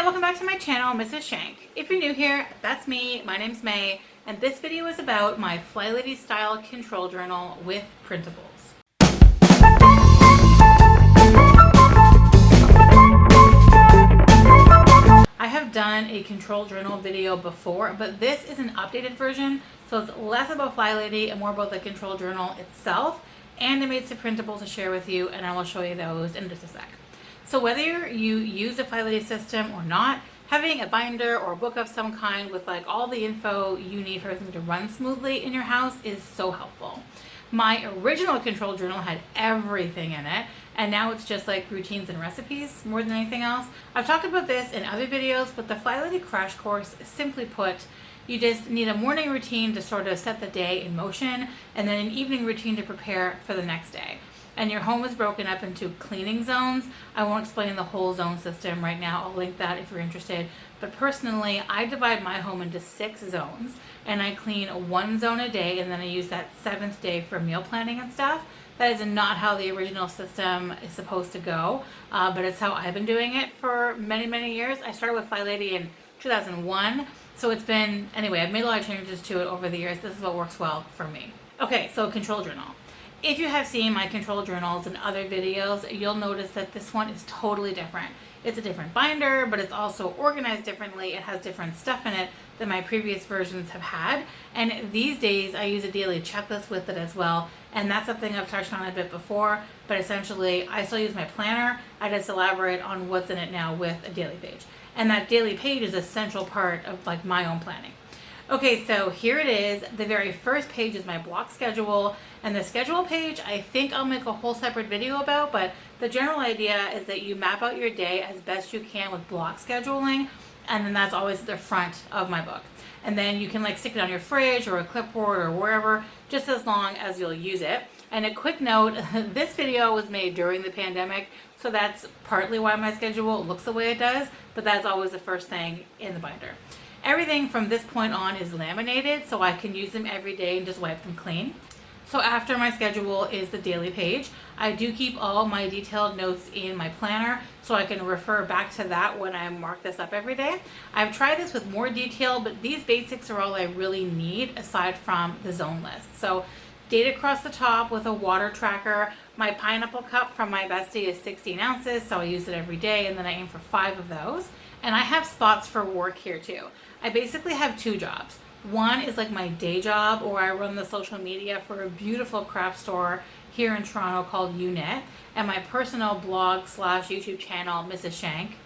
welcome back to my channel, Mrs. Shank. If you're new here, that's me. My name's May, and this video is about my Flylady-style Control Journal with printables. I have done a Control Journal video before, but this is an updated version, so it's less about Flylady and more about the Control Journal itself, and I made some printables to share with you, and I will show you those in just a sec. So whether you use a Flylady system or not, having a binder or a book of some kind with like all the info you need for everything to run smoothly in your house is so helpful. My original Control Journal had everything in it, and now it's just like routines and recipes more than anything else. I've talked about this in other videos, but the Flylady crash course, simply put, you just need a morning routine to sort of set the day in motion, and then an evening routine to prepare for the next day. And your home is broken up into cleaning zones. I won't explain the whole zone system right now. I'll link that if you're interested. But personally, I divide my home into 6 zones, and I clean one zone a day, and then I use that 7th day for meal planning and stuff. That is not how the original system is supposed to go, but it's how I've been doing it for many, many years. I started with Flylady in 2001, so it's been, anyway, I've made a lot of changes to it over the years. This is what works well for me. Okay, so Control Journal. If you have seen my Control Journals and other videos, you'll notice that this one is totally different. It's a different binder, but it's also organized differently. It has different stuff in it than my previous versions have had. And these days I use a daily checklist with it as well. And that's something I've touched on a bit before, but essentially I still use my planner. I just elaborate on what's in it now with a daily page. And that daily page is a central part of like my own planning. Okay, so here it is. The very first page is my block schedule, and the schedule page I think I'll make a whole separate video about, but the general idea is that you map out your day as best you can with block scheduling, and then that's always the front of my book. And then you can like stick it on your fridge or a clipboard or wherever, just as long as you'll use it. And a quick note, this video was made during the pandemic, so that's partly why my schedule looks the way it does, but that's always the first thing in the binder. Everything from this point on is laminated, so I can use them every day and just wipe them clean. So after my schedule is the daily page. I do keep all my detailed notes in my planner, so I can refer back to that when I mark this up every day. I've tried this with more detail, but these basics are all I really need aside from the zone list. So date across the top with a water tracker. My pineapple cup from my bestie is 16 ounces, so I use it every day, and then I aim for 5 of those. And I have spots for work here too. I basically have 2 jobs. One is like my day job, or I run the social media for a beautiful craft store here in Toronto called Unit, and my personal blog / YouTube channel, Mrs. Shank.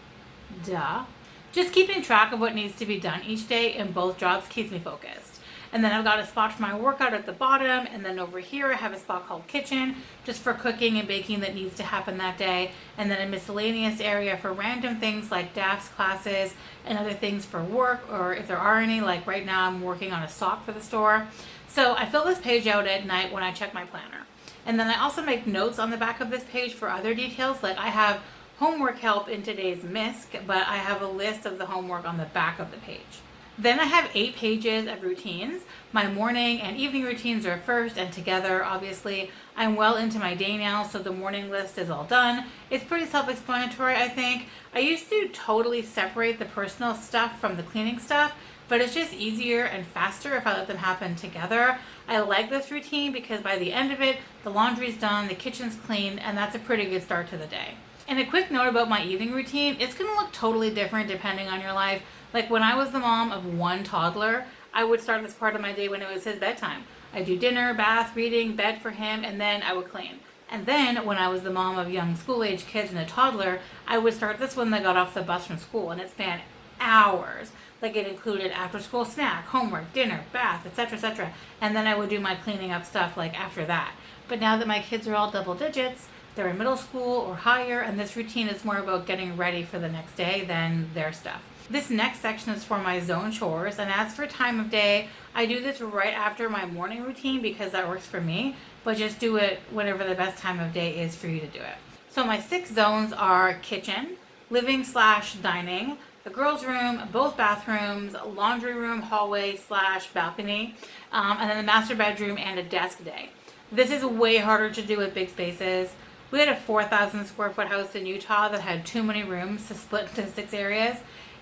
Duh. Just keeping track of what needs to be done each day in both jobs keeps me focused. And then I've got a spot for my workout at the bottom, and then over here I have a spot called kitchen, just for cooking and baking that needs to happen that day, and then a miscellaneous area for random things like DAFs classes and other things for work, or if there are any, like right now I'm working on a sock for the store. So I fill this page out at night when I check my planner. And then I also make notes on the back of this page for other details, like I have homework help in today's MISC, but I have a list of the homework on the back of the page. Then I have 8 pages of routines. My morning and evening routines are first and together, obviously. I'm well into my day now, so the morning list is all done. It's pretty self-explanatory, I think. I used to totally separate the personal stuff from the cleaning stuff, but it's just easier and faster if I let them happen together. I like this routine because by the end of it, the laundry's done, the kitchen's clean, and that's a pretty good start to the day. And a quick note about my evening routine, it's gonna look totally different depending on your life. Like when I was the mom of 1 toddler, I would start this part of my day when it was his bedtime. I'd do dinner, bath, reading, bed for him, and then I would clean. And then when I was the mom of young school-age kids and a toddler, I would start this when they got off the bus from school, and it spanned hours. Like it included after-school snack, homework, dinner, bath, etc., etc. And then I would do my cleaning up stuff like after that. But now that my kids are all double digits, they're in middle school or higher, and this routine is more about getting ready for the next day than their stuff. This next section is for my zone chores, and as for time of day, I do this right after my morning routine because that works for me, but just do it whenever the best time of day is for you to do it. So my 6 zones are kitchen, living / dining, the girls' room, both bathrooms, laundry room, hallway / balcony, and then the master bedroom and a desk day. This is way harder to do with big spaces. We had a 4,000 square foot house in Utah that had too many rooms to split into 6 areas.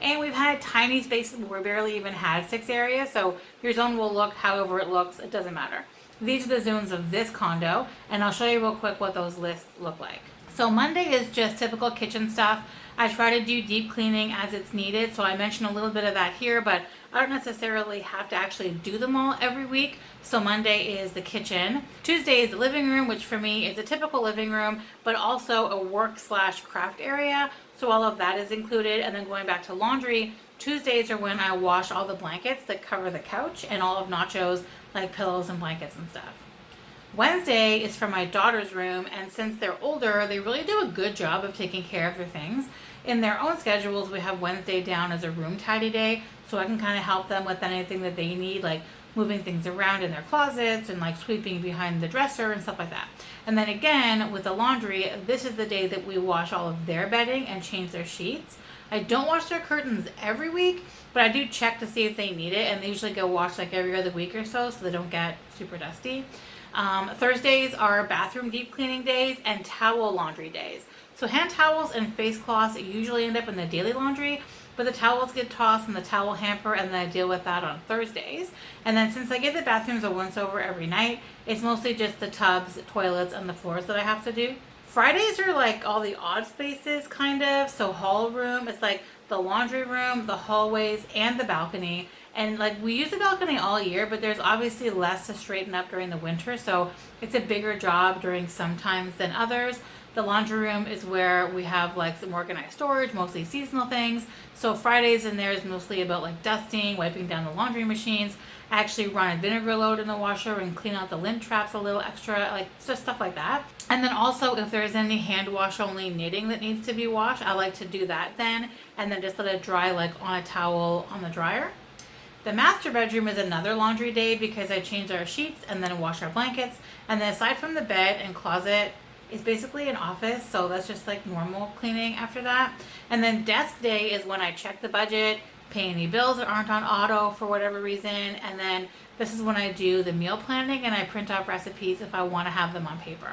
And we've had tiny spaces where we barely even had 6 areas, so your zone will look however it looks, it doesn't matter. These are the zones of this condo, and I'll show you real quick what those lists look like. So Monday is just typical kitchen stuff. I try to do deep cleaning as it's needed, so I mentioned a little bit of that here, but I don't necessarily have to actually do them all every week. So Monday is the kitchen. Tuesday is the living room, which for me is a typical living room, but also a work/craft area. So all of that is included. And then going back to laundry, Tuesdays are when I wash all the blankets that cover the couch and all of Nacho's like pillows and blankets and stuff. Wednesday is for my daughter's room, and since they're older, they really do a good job of taking care of their things. In their own schedules, we have Wednesday down as a room tidy day, so I can kind of help them with anything that they need, like moving things around in their closets and like sweeping behind the dresser and stuff like that. And then again, with the laundry, this is the day that we wash all of their bedding and change their sheets. I don't wash their curtains every week, but I do check to see if they need it, and they usually go wash like every other week or so they don't get super dusty. Thursdays are bathroom deep cleaning days and towel laundry days. So hand towels and face cloths usually end up in the daily laundry, but the towels get tossed in the towel hamper, and then I deal with that on Thursdays. And then since I give the bathrooms a once over every night, it's mostly just the tubs, toilets, and the floors that I have to do. Fridays are like all the odd spaces kind of. So hall room, it's like the laundry room, the hallways, and the balcony. And like we use the balcony all year, but there's obviously less to straighten up during the winter, so it's a bigger job during some times than others. The laundry room is where we have like some organized storage, mostly seasonal things. So Fridays in there is mostly about like dusting, wiping down the laundry machines. I actually run a vinegar load in the washer and clean out the lint traps a little extra, like just stuff like that. And then also if there's any hand wash only knitting that needs to be washed, I like to do that then, and then just let it dry like on a towel on the dryer. The master bedroom is another laundry day because I change our sheets and then wash our blankets. And then aside from the bed and closet, it's basically an office, so that's just like normal cleaning after that. And then desk day is when I check the budget, pay any bills that aren't on auto for whatever reason, and then this is when I do the meal planning and I print off recipes if I want to have them on paper.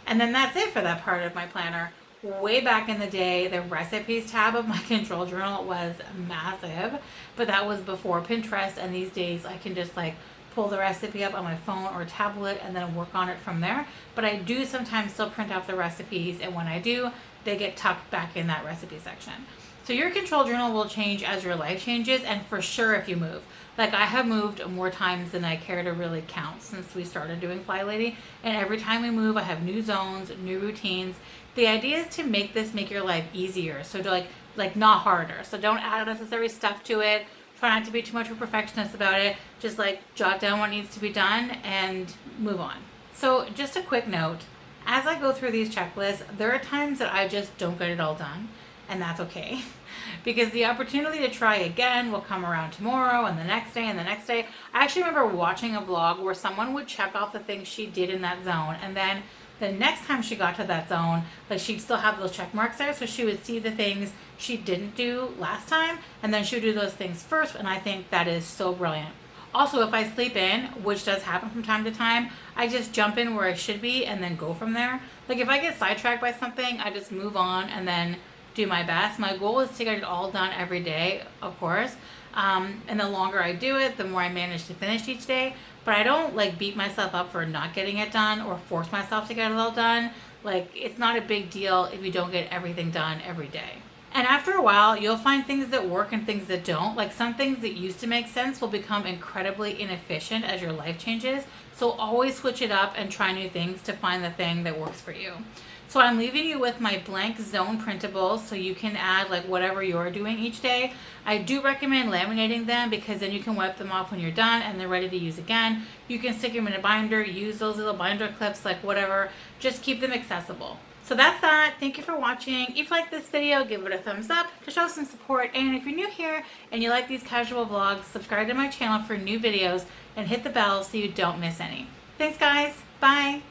And then that's it for that part of my planner. Way back in the day, the recipes tab of my control journal was massive, but that was before Pinterest, and these days I can just like pull the recipe up on my phone or tablet and then work on it from there. But I do sometimes still print out the recipes, and when I do, they get tucked back in that recipe section. So your control journal will change as your life changes, and for sure if you move. Like I have moved more times than I care to really count since we started doing Flylady, and every time we move I have new zones, new routines. The idea is to make your life easier, so to like not harder. So don't add unnecessary stuff to it. Try not to be too much of a perfectionist about it. Just like jot down what needs to be done and move on. So just a quick note, as I go through these checklists, there are times that I just don't get it all done, and that's okay. Because the opportunity to try again will come around tomorrow and the next day and the next day. I actually remember watching a vlog where someone would check off the things she did in that zone, and then the next time she got to that zone, like she'd still have those check marks there, so she would see the things she didn't do last time, and then she would do those things first, and I think that is so brilliant. Also, if I sleep in, which does happen from time to time, I just jump in where I should be and then go from there. Like if I get sidetracked by something, I just move on and then do my best. My goal is to get it all done every day, of course. And the longer I do it, the more I manage to finish each day. But I don't like beat myself up for not getting it done or force myself to get it all done. Like it's not a big deal if you don't get everything done every day. And after a while, you'll find things that work and things that don't. Like some things that used to make sense will become incredibly inefficient as your life changes. So always switch it up and try new things to find the thing that works for you. So I'm leaving you with my blank zone printables so you can add like whatever you're doing each day. I do recommend laminating them because then you can wipe them off when you're done and they're ready to use again. You can stick them in a binder, use those little binder clips, like whatever. Just keep them accessible. So that's that. Thank you for watching. If you like this video, give it a thumbs up to show some support. And if you're new here and you like these casual vlogs, subscribe to my channel for new videos and hit the bell so you don't miss any. Thanks guys. Bye.